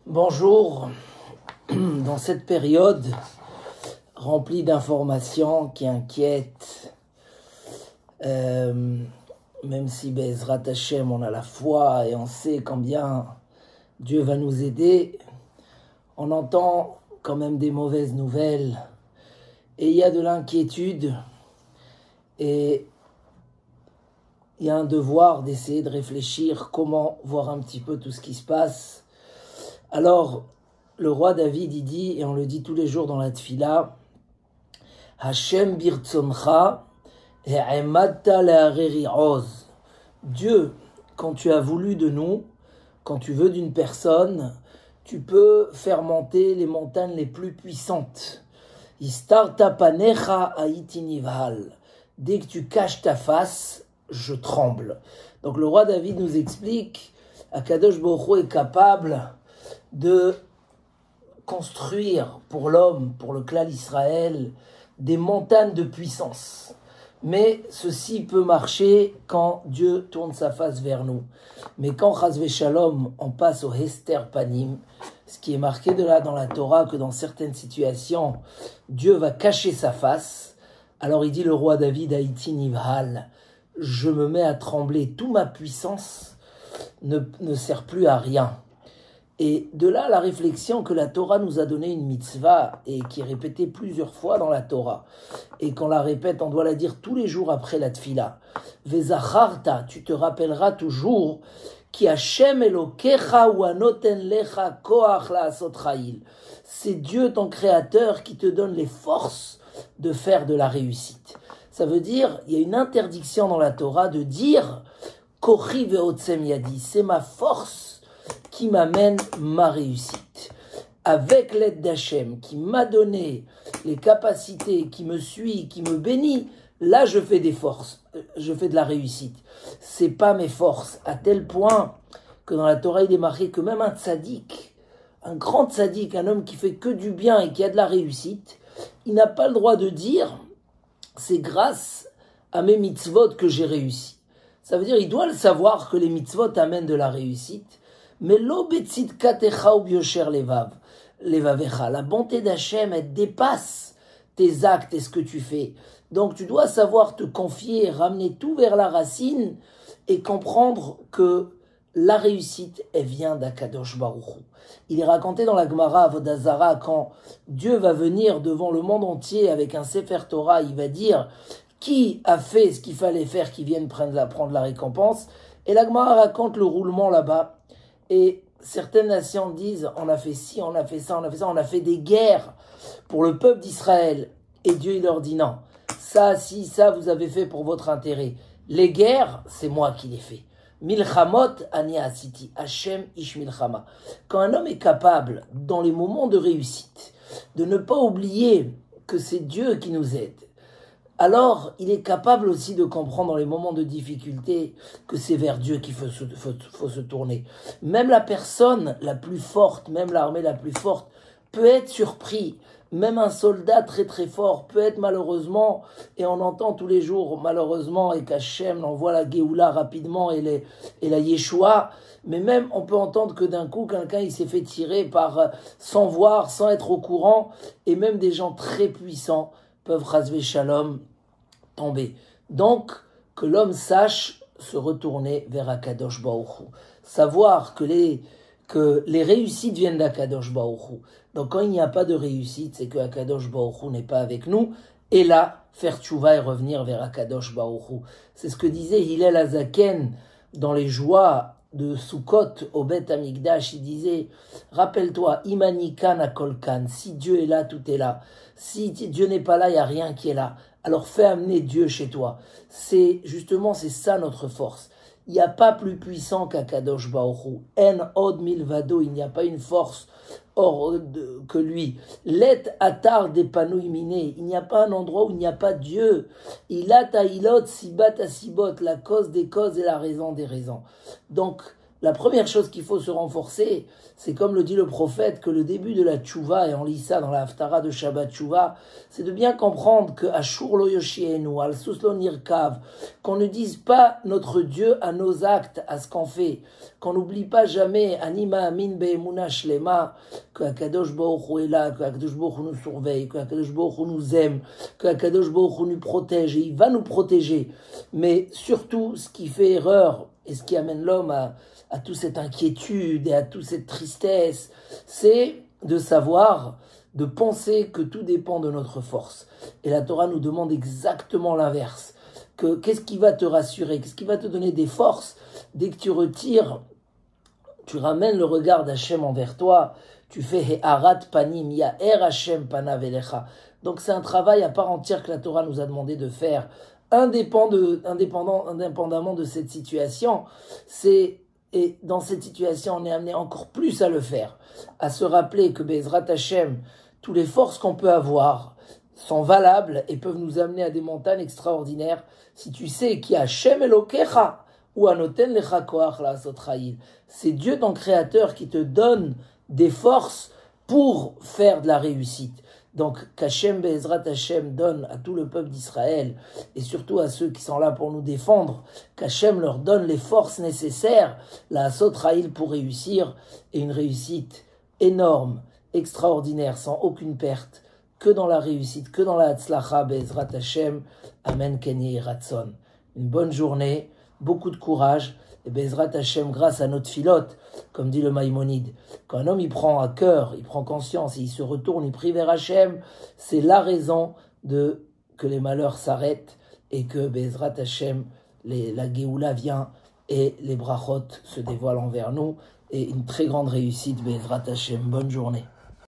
Bonjour, dans cette période remplie d'informations qui inquiètent, même si Bezrat Hashem on a la foi et on sait combien Dieu va nous aider, on entend quand même des mauvaises nouvelles et il y a de l'inquiétude et il y a un devoir d'essayer de réfléchir comment voir un petit peu tout ce qui se passe. Alors, le roi David, il dit, et on le dit tous les jours dans la tfila, Hashem birtzoncha e'emadta le'areri oz. Dieu, quand tu as voulu de nous, quand tu veux d'une personne, tu peux faire monter les montagnes les plus puissantes. Istarta panecha haiti nivhal. Dès que tu caches ta face, je tremble. Donc le roi David nous explique, Akadosh Baruch Hu est capable de construire pour l'homme, pour le clan d'Israël, des montagnes de puissance. Mais ceci peut marcher quand Dieu tourne sa face vers nous. Mais quand Chas Shalom, on passe au Hester Panim, ce qui est marqué de là dans la Torah, que dans certaines situations, Dieu va cacher sa face. Alors il dit le roi David, Haïti Nivhal, je me mets à trembler, toute ma puissance ne sert plus à rien. Et de là, la réflexion que la Torah nous a donné une mitzvah et qui est répétée plusieurs fois dans la Torah. Et quand on la répète, on doit la dire tous les jours après la tfila. Vezacharta, tu te rappelleras toujours, ki Hashem Elokecha ou anoten lecha koach la'asot chayil. C'est Dieu ton créateur qui te donne les forces de faire de la réussite. Ça veut dire, il y a une interdiction dans la Torah de dire Kochi ve'otzem yadi, c'est ma force qui m'amène ma réussite. Avec l'aide d'Hachem, qui m'a donné les capacités, qui me suit, qui me bénit, là je fais des forces, je fais de la réussite. C'est pas mes forces, à tel point que dans la Torah il est marqué que même un tzaddik, un grand tzaddik, un homme qui fait que du bien et qui a de la réussite, il n'a pas le droit de dire c'est grâce à mes mitzvot que j'ai réussi. Ça veut dire il doit le savoir que les mitzvot amènent de la réussite. Mais l'obetzit katecha ou biosher levavecha, la bonté d'Hachem, elle dépasse tes actes et ce que tu fais. Donc tu dois savoir te confier, ramener tout vers la racine et comprendre que la réussite, elle vient d'Akadosh Baruch Hu. Il est raconté dans la Gemara Avodah Zara, quand Dieu va venir devant le monde entier avec un Sefer Torah, il va dire qui a fait ce qu'il fallait faire, qui vienne prendre la récompense. Et la Gemara raconte le roulement là-bas. Et certaines nations disent, on a fait ci, on a fait ça, on a fait des guerres pour le peuple d'Israël. Et Dieu, il leur dit non, ça, si, ça, vous avez fait pour votre intérêt. Les guerres, c'est moi qui les fais. Milchamot ani asiti, Hashem ish milchama. Quand un homme est capable, dans les moments de réussite, de ne pas oublier que c'est Dieu qui nous aide, alors il est capable aussi de comprendre dans les moments de difficulté que c'est vers Dieu qu'il faut se tourner. Même la personne la plus forte, même l'armée la plus forte, peut être surpris. Même un soldat très très fort peut être malheureusement, et on entend tous les jours malheureusement, et qu'Hachem envoie la Géoula rapidement et la Yeshua, mais même on peut entendre que d'un coup quelqu'un il s'est fait tirer sans voir, sans être au courant, et même des gens très puissants peuvent Chas Shalom tomber. Donc, que l'homme sache se retourner vers Akadosh Baruch Hu. Savoir que les réussites viennent d'Akadosh Baruch Hu. Donc, quand il n'y a pas de réussite, c'est que Akadosh Baruch Hu n'est pas avec nous. Et là, faire tchouva et revenir vers Akadosh Baruch Hu. C'est ce que disait Hillel Azaken dans les joies de Sukkot au Beth Amikdash. Il disait, rappelle-toi, Imanikan Akolkan, si Dieu est là, tout est là. Si Dieu n'est pas là, il n'y a rien qui est là. Alors fais amener Dieu chez toi. C'est ça notre force. Il n'y a pas plus puissant qu'Akadosh Baruch Hu. En od milvado, il n'y a pas une force que lui. Let atar depanouy miné, il n'y a pas un endroit où il n'y a pas Dieu. Ilat ailot sibat asibot, la cause des causes et la raison des raisons. Donc la première chose qu'il faut se renforcer, c'est comme le dit le prophète, que le début de la tchouva, et on lit ça dans la Haftara de Shabbat Tchouva, c'est de bien comprendre que Ashur lo yoshienu, al sus lo nirkav, qu'on ne dise pas notre Dieu à nos actes, à ce qu'on fait, qu'on n'oublie pas jamais Anima Amin Be'emuna Shlema, que Akadosh Baruch Hu est là, que Akadosh Baruch Hu nous surveille, que Akadosh Baruch Hu nous aime, que Akadosh Baruch Hu nous protège, et il va nous protéger. Mais surtout, ce qui fait erreur, et ce qui amène l'homme à toute cette inquiétude et à toute cette tristesse, c'est de savoir, de penser que tout dépend de notre force. Et la Torah nous demande exactement l'inverse. Qu'est-ce qui va te rassurer? Qu'est-ce qui va te donner des forces? Dès que tu retires, tu ramènes le regard d'Hachem envers toi, tu fais He'arat Panim, Ya'er Hachem Panav Elecha. Donc c'est un travail à part entière que la Torah nous a demandé de faire, indépendamment de cette situation. Et dans cette situation, on est amené encore plus à le faire, à se rappeler que Bezrat Hachem, toutes les forces qu'on peut avoir sont valables et peuvent nous amener à des montagnes extraordinaires. Si tu sais qu'il y a Hachem Elokecha, ou Anoten Lecha Koach La'asot Chayil, c'est Dieu ton créateur qui te donne des forces pour faire de la réussite. Donc, qu'Hachem Be'ezrat Hachem donne à tout le peuple d'Israël, et surtout à ceux qui sont là pour nous défendre, qu'Hachem leur donne les forces nécessaires, la Asot Chayil, pour réussir, et une réussite énorme, extraordinaire, sans aucune perte, que dans la réussite, que dans la Hatzlacha Be'ezrat Hachem. Amen Ken Yehi Ratzon. Une bonne journée, beaucoup de courage, et Be'ezrat Hachem, grâce à notre filote, comme dit le Maïmonide, quand un homme il prend à cœur, il prend conscience, et il se retourne, il prie vers Hachem, c'est la raison que les malheurs s'arrêtent, et que Be'ezrat Hachem, la Géoula vient, et les brachot se dévoilent envers nous, et une très grande réussite, Be'ezrat Hachem. Bonne journée.